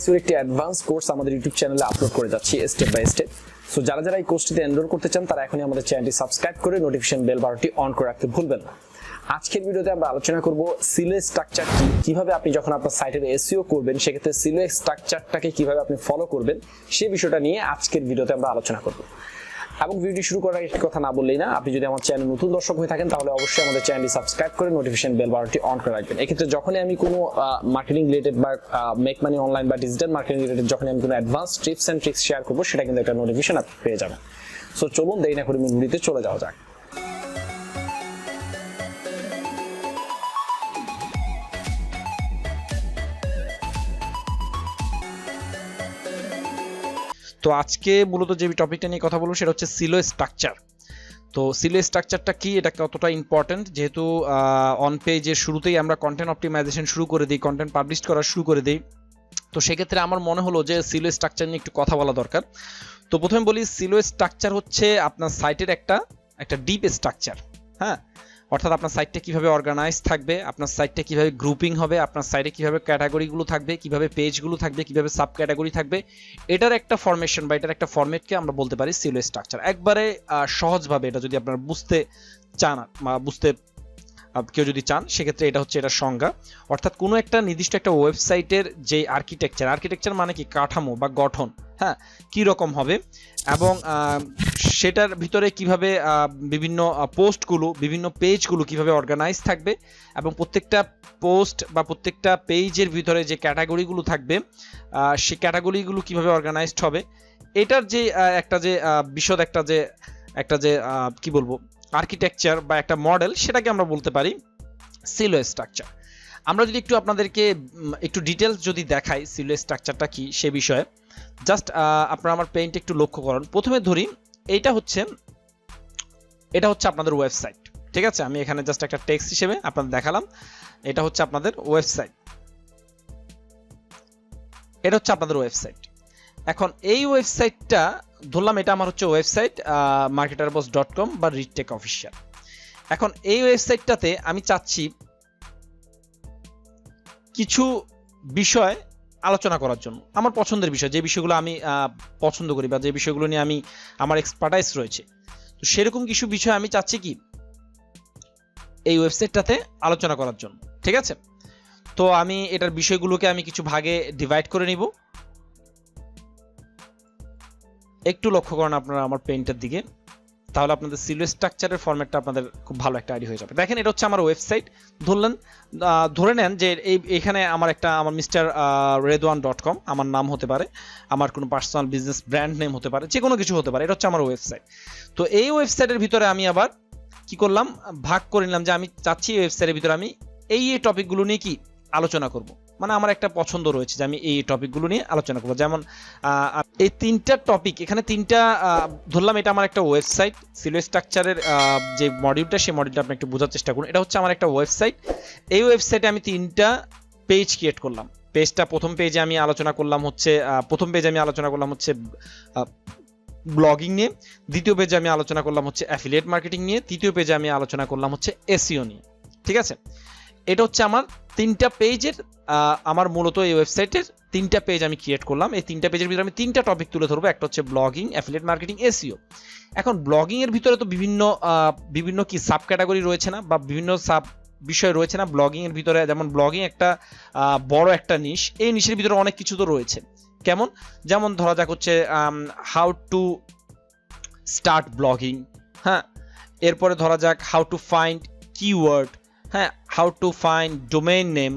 SEO একটি advance course আমাদের YouTube চ্যানেলে আপলোড করে যাচ্ছি স্টেপ বাই স্টেপ। সো যারা এই কোর্সটিতে এনরোল করতে চান তারা এখনই আমাদের চ্যানেলটি সাবস্ক্রাইব করে নোটিফিকেশন বেল বাটনটি অন করে রাখতে ভুলবেন না। আজকের ভিডিওতে আমরা আলোচনা করব সিলো স্ট্রাকচার কি, কিভাবে আপনি যখন আপনার সাইটের এসইও করবেন সেক্ষেত্রে সিলো স্ট্রাকচারটাকে কিভাবে আপনি ফলো করবেন সেই বিষয়টা নিয়ে আজকের ভিডিওতে আমরা আলোচনা করব। এবং ভিডিওটি শুরু করার আগে একটি কথা না বললেই না, আপনি যদি আমার চ্যানেল নতুন দর্শক হয়ে থাকেন তাহলে অবশ্যই আমাদের চ্যানেলটি সাবস্ক্রাইব করে নোটিফিকেশন বেল বাটনটি অন করে রাখবেন। এক্ষেত্রে যখনই আমি কোনো মার্কেটিং রিলেটেড বা মেক মানি অনলাইন বা ডিজিটাল মার্কেটিং রিলেটেড যখন আমি কোনো advance tips and tricks share করবো সেটা কিন্তু একটা নোটিফিকেশন আপনি পেয়ে যাবেন। সো চলুন দেরি না করে মূল ভিডিওতে চলে যাওয়া যাক। তো আজকে মূলত যে টপিকটা নিয়ে কথা বলবো সেটা হচ্ছে সিলো স্ট্রাকচার। তো সিলো স্ট্রাকচারটা কি, এটা কতটা ইম্পর্টেন্ট, যেহেতু অন পেজের শুরুতেই আমরা কন্টেন্ট অপটিমাইজেশন শুরু করে দিই, কন্টেন্ট পাবলিশ করা শুরু করে দিই। তো সেক্ষেত্রে আমার মনে হলো যে সিলো স্ট্রাকচার নিয়ে একটু কথা বলা দরকার। তো প্রথমে বলি, সিলো স্ট্রাকচার হচ্ছে আপনার সাইটের একটা ডিপ স্ট্রাকচার। হ্যাঁ, অর্থাৎ আপনার সাইটটা কিভাবে অর্গানাইজ থাকবে, আপনার সাইটটা কিভাবে গ্রুপিং হবে, আপনার সাইটে কিভাবে ক্যাটাগরিগুলো থাকবে, কিভাবে পেজগুলো থাকবে, কিভাবে সাব ক্যাটাগরি থাকবে, এটার একটা ফরমেশন বা এটার একটা ফরম্যাটকে আমরা বলতে পারি সিলো স্ট্রাকচার। একবারে সহজভাবে এটা যদি আপনারা বুঝতে চান বা কেউ যদি চান সেক্ষেত্রে এটা হচ্ছে এটার সংজ্ঞা। অর্থাৎ কোনো একটা নির্দিষ্ট একটা ওয়েবসাইটের যে আর্কিটেকচার মানে কি কাঠামো বা গঠন, হ্যাঁ, কি রকম হবে এবং সেটার ভিতরে কিভাবে বিভিন্ন পোস্টগুলো, বিভিন্ন পেজগুলো কিভাবে অর্গানাইজ থাকবে এবং প্রত্যেকটা পোস্ট বা প্রত্যেকটা পেজের ভিতরে যে ক্যাটাগরিগুলো থাকবে সেই ক্যাটাগরিগুলো কিভাবে অর্গানাইজড হবে, এটার যে বিশদ একটা যে কি বলবো আর্কিটেকচার বা একটা মডেল, সেটাকে আমরা বলতে পারি সিলো স্ট্রাকচার। আমরা যদি একটু আপনাদেরকে একটু ডিটেলস যদি দেখাই সিলো স্ট্রাকচারটা কি সে বিষয়ে, জাস্ট আপনারা আমার পেইন্ট একটু লক্ষ্য করুন। প্রথমে ধরি এটা হচ্ছে আপনাদের ওয়েবসাইট, ঠিক আছে। আমি এখানে জাস্ট একটা টেক্সট হিসেবে আপনাদের দেখালাম, এটা হচ্ছে আপনাদের ওয়েবসাইট, এটা হচ্ছে আপনাদের ওয়েবসাইট। এখন এই ওয়েবসাইটটা ধরলাম এটা আমার হচ্ছে ওয়েবসাইট marketerboss.com বা RedTechofficial। এখন এই ওয়েবসাইটটাতে আমি চাচ্ছি কিছু বিষয় আলোচনা করার জন্য, আমার পছন্দের বিষয়, যে বিষয়গুলো আমি পছন্দ করি বা যে বিষয়গুলো নিয়ে আমার এক্সপার্টাইজ রয়েছে। তো সেরকম কিছু বিষয় আমি চাচ্ছি কি এই ওয়েবসাইটটাতে আলোচনা করার জন্য, ঠিক আছে। তো আমি এটার বিষয়গুলোকে আমি কিছু ভাগে ডিভাইড করে নিব। একটু লক্ষ্য করেন আপনারা আমার পেইন্টের দিকে, তাহলে আপনাদের সিলো স্ট্রাকচারের ফরম্যাটটা আপনাদের খুব ভালো একটা আইডিয়া হয়ে যাবে। দেখেন, এটা হচ্ছে আমার ওয়েবসাইট। ধরে নেন যে এখানে আমার মিস্টার redoan.com আমার নাম হতে পারে, আমার কোনো পার্সোনাল বিজনেস ব্র্যান্ড নেম হতে পারে, যে কোনো কিছু হতে পারে। এটা হচ্ছে আমার ওয়েবসাইট। তো এই ওয়েবসাইটের ভিতরে আমি আবার কি করলাম, ভাগ করে নিলাম যে আমি চাচ্ছি এই ওয়েবসাইটের ভিতরে আমি এই টপিকগুলো নিয়ে কি আলোচনা করব। মানে আমার একটা পছন্দ রয়েছে যে আমি এই টপিকগুলো নিয়ে আলোচনা করবো। যেমন এই তিনটা টপিক, এখানে তিনটা ধরলাম, এটা আমার একটা ওয়েবসাইট। সিলো স্ট্রাকচারের যে মডিউলটা, সেই মডিউলটা আপনি একটু বোঝার চেষ্টা করুন। এটা হচ্ছে আমার একটা ওয়েবসাইট। এই ওয়েবসাইটে আমি তিনটা পেজ ক্রিয়েট করলাম। প্রথম পেজে আমি আলোচনা করলাম হচ্ছে ব্লগিং নিয়ে, দ্বিতীয় পেজে আমি আলোচনা করলাম হচ্ছে অ্যাফিলিয়েট মার্কেটিং নিয়ে, তৃতীয় পেজে আমি আলোচনা করলাম হচ্ছে এসইও নিয়ে, ঠিক আছে। এটা হচ্ছে আমার তিনটা পেজের, আমার মূলত এই ওয়েবসাইটের তিনটা পেজ আমি ক্রিয়েট করলাম। এই তিনটা পেজের ভিতরে আমি তিনটা টপিক তুলে ধরবো। একটা হচ্ছে ব্লগিং, অ্যাফিলিয়েট মার্কেটিং, এসইও। এখন ব্লগিং এর ভিতরে তো বিভিন্ন কি সাব ক্যাটাগরি রয়েছে না, বা বিভিন্ন সাব বিষয় রয়েছে না ব্লগিং এর ভিতরে। যেমন ব্লগিং একটা বড় একটা নিশ, এই নিশের ভিতরে অনেক কিছু তো রয়েছে। যেমন ধরা যাক হচ্ছে হাউ টু স্টার্ট ব্লগিং, হ্যাঁ, এরপরে ধরা যাক হাউ টু ফাইন্ড কিওয়ার্ড, হ্যাঁ, how to find domain name,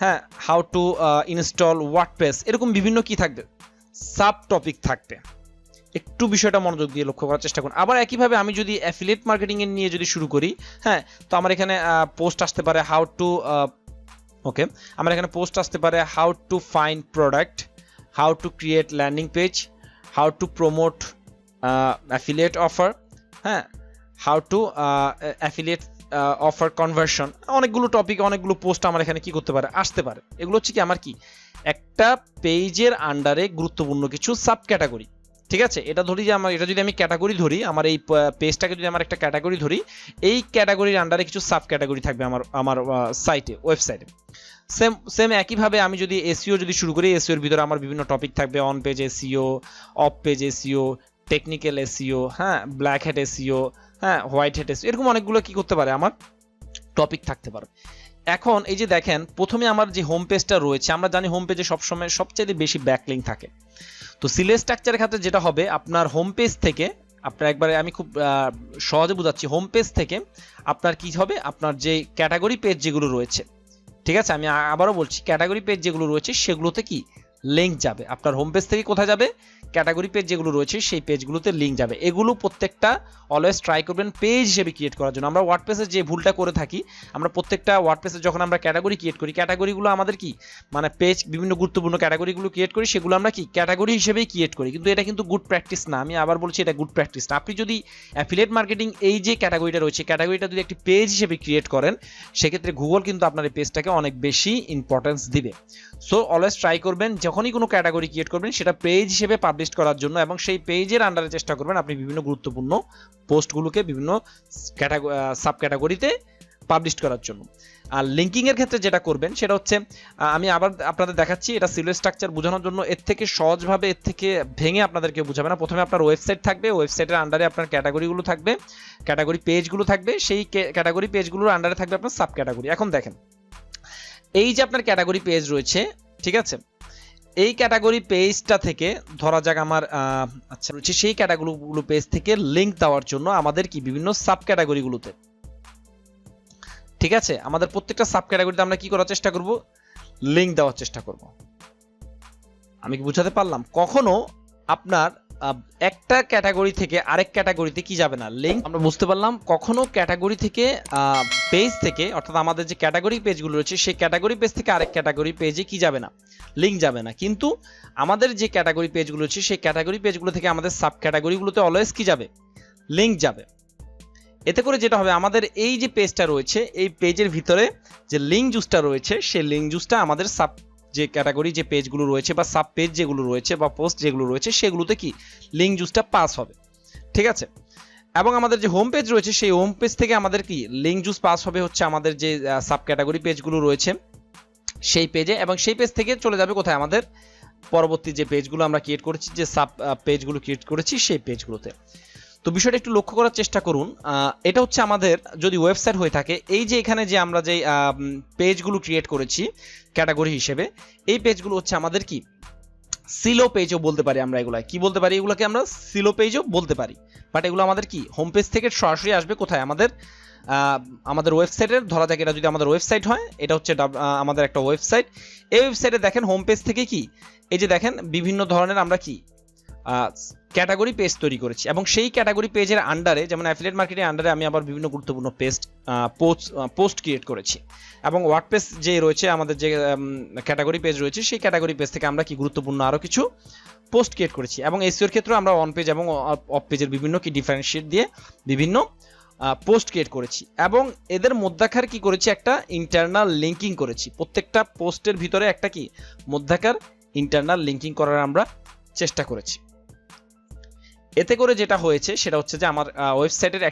হ্যাঁ, হাউ টু ইনস্টল ওয়ার্ডপ্রেস। এরকম বিভিন্ন কি থাকবে, সাব টপিক থাকবে। একটু বিষয়টা মনোযোগ দিয়ে লক্ষ্য করার চেষ্টা করুন। আবার একইভাবে আমি যদি অ্যাফিলিয়েট মার্কেটিং এর নিয়ে যদি শুরু করি, হ্যাঁ, তো আমার এখানে পোস্ট আসতে পারে how to find product, how to create landing page, how to promote affiliate offer, হ্যাঁ, how to affiliate offer conversion. অনেকগুলো টপিক, অনেকগুলো পোস্ট আমার এখানে কি করতে পারে, আসতে পারে। এগুলো হচ্ছে কি আমার কি একটা পেজের আন্ডারে গুরুত্বপূর্ণ কিছু সাব ক্যাটাগরি, ঠিক আছে। এটা যদি আমি ক্যাটাগরি ধরি, আমার এই পেজটাকে যদি আমার একটা ক্যাটাগরি ধরি, এই ক্যাটাগরির আন্ডারে কিছু সাব ক্যাটাগরি থাকবে আমার সাইটে, ওয়েবসাইটে। সেম একইভাবে আমি যদি এসইও যদি শুরু করি, এসইও এর ভিতরে আমার বিভিন্ন টপিক থাকবে, on page SEO, of page SEO, technical SEO, হ্যাঁ, ব্ল্যাক হ্যাট এসইও, হ্যাঁ, হোয়াইট হ্যাট এসইও, এরকম অনেকগুলো কি করতে পারে আমার টপিক থাকতে পারে। এখন এই যে দেখেন প্রথমে আমার যে হোম পেজটা রয়েছে, আমরা জানি হোম পেজে সবসময় সবচেয়ে বেশি ব্যাকলিঙ্ক থাকে। তো সিলেস স্ট্রাকচারের ক্ষেত্রে যেটা হবে, আপনার হোম পেজ থেকে আপনার একবারে আমি খুব সহজে বোঝাচ্ছি, হোম পেজ থেকে আপনার কি হবে, আপনার যে ক্যাটাগরি পেজ যেগুলো রয়েছে, ঠিক আছে, আমি আবারও বলছি, ক্যাটাগরি পেজ যেগুলো রয়েছে সেগুলোতে কি লিঙ্ক যাবে। আপনার হোম পেজ থেকে কোথায় যাবে, ক্যাটাগরি পেজ যেগুলো রয়েছে সেই পেজগুলোতে লিঙ্ক যাবে। এগুলো প্রত্যেকটা অলওয়েজ ট্রাই করবেন পেজ হিসেবে ক্রিয়েট করার জন্য। আমরা ওয়ার্ডপ্রেসে যে ভুলটা করে থাকি, আমরা প্রত্যেকটা ওয়ার্ডপ্রেসে যখন আমরা ক্যাটাগরি ক্রিয়েট করি, ক্যাটাগরিগুলো আমাদের কি মানে পেজ বিভিন্ন গুরুত্বপূর্ণ ক্যাটাগরিগুলো ক্রিয়েট করি, সেগুলো আমরা কি ক্যাটাগরি হিসেবেই ক্রিয়েট করি, কিন্তু এটা কিন্তু গুড প্র্যাকটিস না। আমি আবার বলছি, এটা গুড প্র্যাকটিস না। আপনি যদি অ্যাফিলিয়েট মার্কেটিং এই যে ক্যাটাগরিটা রয়েছে, ক্যাটাগরিটা যদি একটি পেজ হিসেবে ক্রিয়েট করেন, সেক্ষেত্রে গুগল কিন্তু আপনার এই পেজটাকে অনেক বেশি ইম্পর্টেন্স দিবে। সো অলওয়েজ ট্রাই করবেন যখনই কোনো ক্যাটাগরি ক্রিয়েট করবেন সেটা পেজ হিসেবে পাবলিশ করার জন্য, এবং সেই পেজের আন্ডারে চেষ্টা করবেন আপনি বিভিন্ন গুরুত্বপূর্ণ পোস্টগুলোকে বিভিন্ন সাব ক্যাটাগরিতে পাবলিশ করার জন্য। আর লিঙ্কিং এর ক্ষেত্রে যেটা করবেন সেটা হচ্ছে, আমি আবার আপনাদের দেখাচ্ছি, এটা সিলেস স্ট্রাকচার বোঝানোর জন্য এর থেকে সহজভাবে, এর থেকে ভেঙে আপনাদেরকে বোঝাবে না। প্রথমে আপনার ওয়েবসাইট থাকবে, ওয়েবসাইটের আন্ডারে আপনার ক্যাটাগরিগুলো থাকবে, ক্যাটাগরি পেজগুলো থাকবে, সেই ক্যাটাগরি পেজগুলোর আন্ডারে থাকবে আপনার সাব ক্যাটাগরি। এখন দেখেন, এই যে আপনার ক্যাটাগরি পেজ রয়েছে, ঠিক আছে, এই ক্যাটাগরি পেজটা থেকে ধরা যাক আমার আচ্ছা রয়েছে, সেই ক্যাটাগরিগুলো পেজ থেকে লিঙ্ক দেওয়ার জন্য আমাদের কি বিভিন্ন সাব ক্যাটাগরিগুলোতে, ঠিক আছে, আমাদের প্রত্যেকটা সাব ক্যাটাগরিতে আমরা কি করার চেষ্টা করব, লিঙ্ক দেওয়ার চেষ্টা করব। আমি কি বুঝাতে পারলাম? কখনো আপনার একটা ক্যাটাগরি থেকে আরেক ক্যাটাগরিতে কি যাবে না, লিঙ্ক। আমরা বুঝতে পারলাম কখনো ক্যাটাগরি থেকে পেজ থেকে, অর্থাৎ আমাদের যে ক্যাটাগরি পেজগুলো রয়েছে সেই ক্যাটাগরি পেজ থেকে আরেক ক্যাটাগরি পেজে কি যাবে না, লিঙ্ক যাবে না। কিন্তু আমাদের যে ক্যাটাগরি পেজগুলো রয়েছে সেই ক্যাটাগরি পেজগুলো থেকে আমাদের সাব ক্যাটাগরিগুলোতে অলওয়েজ কি যাবে, লিঙ্ক যাবে। এতে করে যেটা হবে, আমাদের এই যে পেজটা রয়েছে এই পেজের ভিতরে যে লিঙ্ক জুসটা রয়েছে সেই লিঙ্ক জুসটা আমাদের সাব যে ক্যাটাগরি যে পেজগুলো রয়েছে বা সাব পেজ যেগুলো রয়েছে বা পোস্ট যেগুলো রয়েছে সেগুলোতে কি লিঙ্ক জুসটা পাস হবে, ঠিক আছে। এবং আমাদের যে হোম পেজ রয়েছে সেই হোম পেজ থেকে আমাদের কি লিঙ্ক জুস পাস হবে হচ্ছে আমাদের যে সাব ক্যাটাগরি পেজগুলো রয়েছে সেই পেজে, এবং সেই পেজ থেকে চলে যাবে কোথায়, আমাদের পরবর্তী যে পেজগুলো আমরা ক্রিয়েট করেছি, যে সাব পেজগুলো ক্রিয়েট করেছি সেই পেজগুলোতে। তো বিষয়টা একটু লক্ষ্য করার চেষ্টা করুন। এটা হচ্ছে আমাদের যদি ওয়েবসাইট হয়ে থাকে, এই যে এখানে যে আমরা যে পেজগুলো ক্রিয়েট করেছি ক্যাটাগরি হিসেবে, এই পেজগুলো হচ্ছে আমাদের কি সিলো পেজও বলতে পারি আমরা। এগুলা কি বলতে পারি, এগুলোকে আমরা সিলো পেজও বলতে পারি। বাট এগুলো আমাদের কি হোম পেজ থেকে সরাসরি আসবে কোথায়, আমাদের ওয়েবসাইটের, ধরা যাক এটা যদি আমাদের ওয়েবসাইট হয়, এটা হচ্ছে আমাদের একটা ওয়েবসাইট। এই ওয়েবসাইটে দেখেন হোম পেজ থেকে কি, এই যে দেখেন বিভিন্ন ধরনের আমরা কি ক্যাটাগরি পেজ তৈরি করেছি, এবং সেই ক্যাটাগরি পেজের আন্ডারে, যেমন অ্যাফিলিয়েট মার্কেটিং আন্ডারে আমি আবার বিভিন্ন গুরুত্বপূর্ণ পোস্ট ক্রিয়েট করেছি, এবং ওয়ার্ডপ্রেস যে রয়েছে আমাদের যে ক্যাটাগরি পেজ রয়েছে সেই ক্যাটাগরি পেজ থেকে আমরা কি গুরুত্বপূর্ণ আরো কিছু পোস্ট ক্রিয়েট করেছি। এবং এসইওর ক্ষেত্রে আমরা অন পেজ এবং অফ পেজের বিভিন্ন কি ডিফারেন্সিয়েট দিয়ে বিভিন্ন পোস্ট ক্রিয়েট করেছি, এবং এদের মধ্যাকার কি করেছি, একটা ইন্টারনাল লিঙ্কিং করেছি। প্রত্যেকটা পোস্টের ভিতরে একটা কি মধ্যাকার ইন্টারনাল লিঙ্কিং করার আমরা চেষ্টা করেছি। এতে করে যেটা হয়েছে সেটা হচ্ছে যে আমার ওয়েবসাইটের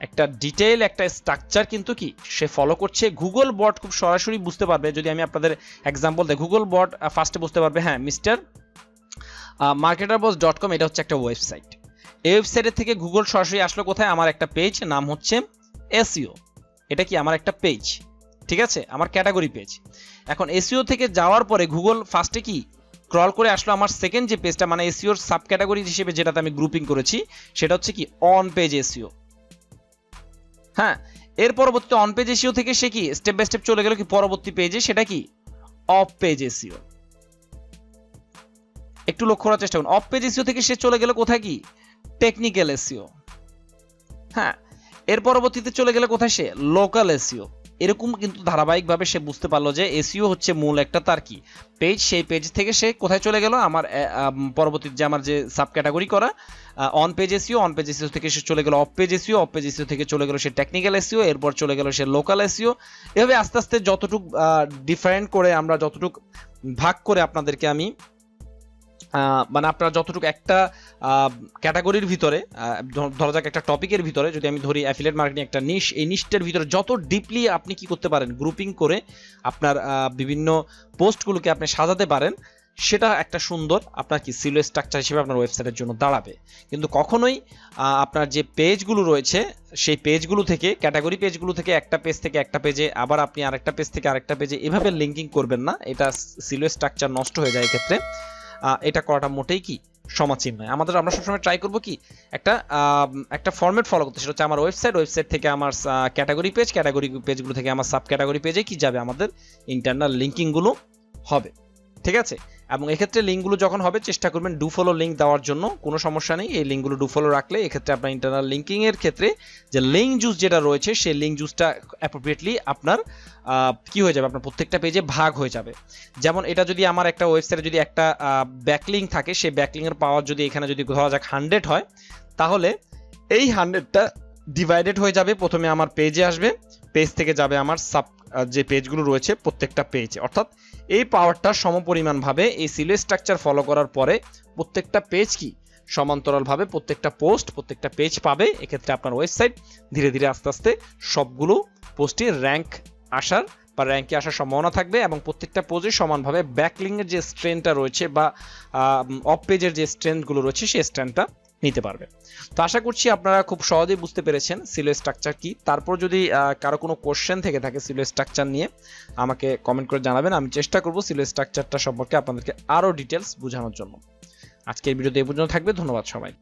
একটা ডিটেইল একটা স্ট্রাকচার কিন্তু কি সে ফলো করছে। গুগল বট খুব সরাসরি বুঝতে পারবে, যদি আমি আপনাদের এক্সাম্পল দিই, গুগল বট ফার্স্টে বুঝতে পারবে, হ্যাঁ মিস্টার marketerboss.com এটা হচ্ছে একটা ওয়েবসাইট। এই ওয়েবসাইটের থেকে গুগল সরাসরি আসলো কোথায়, আমার একটা পেজ নাম হচ্ছে এসইও, এটা কি আমার একটা পেজ, ঠিক আছে, আমার ক্যাটাগরি পেজ। এখন এসইও থেকে যাওয়ার পরে গুগল ফার্স্টে কি স্ক্রল করে আসলো আমার সেকেন্ড যে পেজটা, মানে এসইওর সাব ক্যাটাগরি হিসেবে যেটাতে আমি গ্রুপিং করেছি সেটা হচ্ছে কি অন পেজ এসইও। হ্যাঁ, এর পরবর্তীতে অন পেজ এসইও থেকে সে কি স্টেপ বাই স্টেপ চলে গেল কি পরবর্তী পেজে, সেটা কি অফ পেজ এসইও। একটু লক্ষ্য করার চেষ্টা করুন, অফ পেজ এসইও থেকে সে চলে গেল কোথায়, কি টেকনিক্যাল এসইও। হ্যাঁ, এর পরবর্তীতে চলে গেল কোথায়, সে লোকাল এসইও। এরকম কিন্তু ধারাবাহিকভাবে সে বুঝতে পারলো যে এসইও হচ্ছে মূল একটা তার কি পেজ, সেই পেজ থেকে সে কোথায় চলে গেল, আমার পরবর্তীতে যে আমার যে সাব ক্যাটাগরি করা on page SEO, on page SEO থেকে সে চলে গেল of page SEO, of page SEO থেকে চলে গেল সে টেকনিক্যাল এসইও, এরপর চলে গেল সে লোকাল এসইও। এভাবে আস্তে আস্তে যতটুকু ডিফারেন্ট করে আমরা যতটুকু ভাগ করে আপনাদেরকে আমি মানে আপনার যতটুকু একটা ক্যাটাগরির ভিতরে ধরা যাক একটা টপিকের ভিতরে যদি আমি ধরি অ্যাফিলিয়েট মার্কেটিং একটা নিশ, এই নিশটার ভিতরে যত ডিপলি আপনি কি করতে পারেন গ্রুপিং করে আপনার বিভিন্ন পোস্টগুলোকে আপনি সাজাতে পারেন, সেটা একটা সুন্দর আপনার কি সিলুয়েট স্ট্রাকচার হিসেবে আপনার ওয়েবসাইটের জন্য দাঁড়াবে। কিন্তু কখনোই আপনার যে পেজগুলো রয়েছে সেই পেজগুলো থেকে, ক্যাটাগরি পেজগুলো থেকে একটা পেজ থেকে একটা পেজে, আবার আপনি আরেকটা পেজ থেকে আরেকটা পেজে এভাবে লিঙ্কিং করবেন না, এটা সিলুয়েট স্ট্রাকচার নষ্ট হয়ে যায় এক্ষেত্রে। এটা করাটা মোটেই কি সমাচীন নয়। আমরা সবসময় ট্রাই করবো কি একটা ফরম্যাট ফলো করতে, সেটা হচ্ছে আমার ওয়েবসাইট থেকে আমার ক্যাটাগরি পেজগুলো থেকে আমার সাব ক্যাটাগরি পেজে কি যাবে, আমাদের ইন্টারনাল লিঙ্কিংগুলো হবে, ঠিক আছে। এবং এক্ষেত্রে লিঙ্কগুলো যখন হবে চেষ্টা করবেন ডু ফলো লিঙ্ক দেওয়ার জন্য, কোনো সমস্যা নেই, এই লিঙ্কগুলো ডু ফলো রাখলে এক্ষেত্রে আপনার ইন্টারনাল লিঙ্কিং এর ক্ষেত্রে যে লিঙ্ক জুস যেটা রয়েছে সেই লিঙ্ক জুসটা অ্যাপ্রোপ্রিয়েটলি আপনার কি হয়ে যাবে, আপনার প্রত্যেকটা পেজে ভাগ হয়ে যাবে। যেমন এটা যদি আমার একটা ওয়েবসাইটে যদি একটা ব্যাকলিঙ্ক থাকে, সেই ব্যাকলিঙ্কের পাওয়ার যদি এখানে যদি ধরা যাক 100 হয়, তাহলে এই 100টা ডিভাইডেড হয়ে যাবে, প্রথমে আমার পেজে আসবে, পেজ থেকে যাবে আমার সাব যে পেজগুলো রয়েছে প্রত্যেকটা পেজে, অর্থাৎ এই পাওয়ারটা সমপরিমাণভাবে এই সিলুয়েট স্ট্রাকচার ফলো করার পরে প্রত্যেকটা পেজ কি সমান্তরালভাবে প্রত্যেকটা পোস্ট প্রত্যেকটা পেজ পাবে। এক্ষেত্রে আপনার ওয়েবসাইট ধীরে ধীরে আস্তে আস্তে সবগুলো পোস্টে র্যাঙ্কে আসার সম্ভাবনা থাকবে, এবং প্রত্যেকটা পেজে সমানভাবে ব্যাকলিংয়ের যে স্ট্রেন্থটা রয়েছে বা অফ পেজের যে স্ট্রেন্থগুলো রয়েছে সেই স্ট্রেন্থটা নিতে পারবে। তো আশা করছি আপনারা খুব সহজেই বুঝতে পেরেছেন সিলুয়েট স্ট্রাকচার কি। তারপর যদি কারো কোনো কোশ্চেন থেকে থাকে সিলুয়েট স্ট্রাকচার নিয়ে, আমাকে কমেন্ট করে জানাবেন, আমি চেষ্টা করব সিলুয়েট স্ট্রাকচারটা সম্পর্কে আপনাদেরকে আরো ডিটেলস বোঝানোর জন্য। আজকের ভিডিওতে এই পর্যন্ত থাকবে, ধন্যবাদ সবাই।